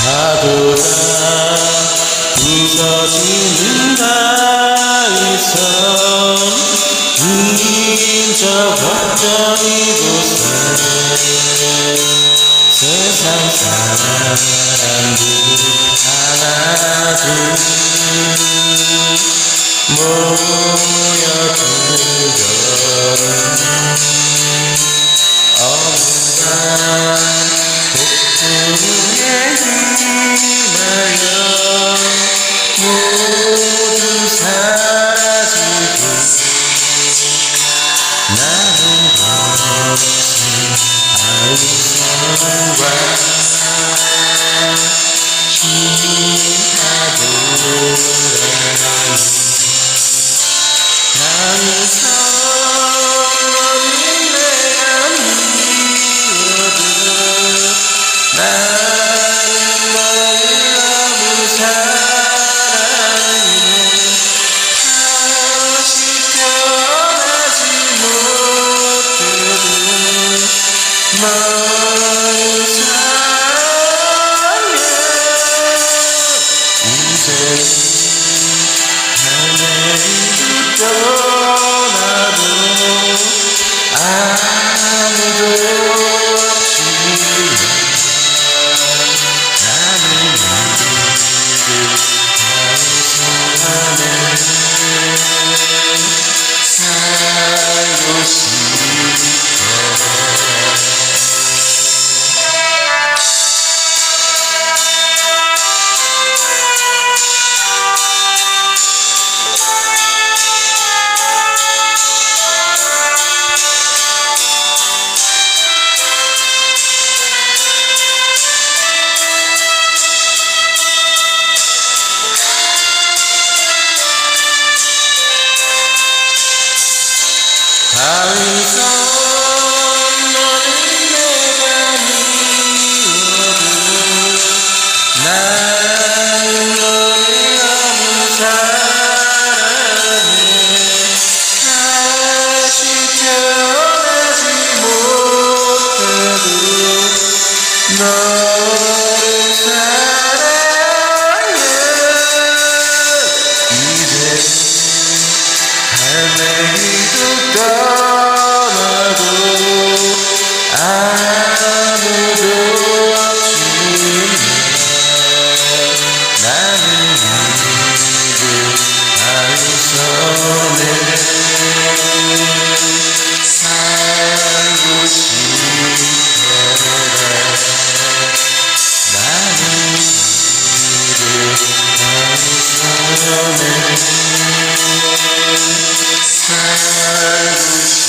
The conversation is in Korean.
파도가 부서지는 나이선 저 걱정 이곳에 세상 사람들 하나둘 모여들어 어느날 폭풍에 휘말려 모두 사라지고 나는 것은 아우성과 긴 파도라니 강성이 내가 미워도 나는 너를 너무 사랑해 다시 태어나지 못해도 너를 사랑해 이제 하늘이 떠나도 아무도 없지만 나는 너를 방송하네 살고 싶어 다윗은 너를 내가 미워도 나는 너를 너무 사랑해 다시 태어나지 못해도 너를 사랑해 이제 할매기도 떠나고 아무도 없지만 나는 이제 아이선에 살고 싶어라 나는 이제 아이선에 살고 싶어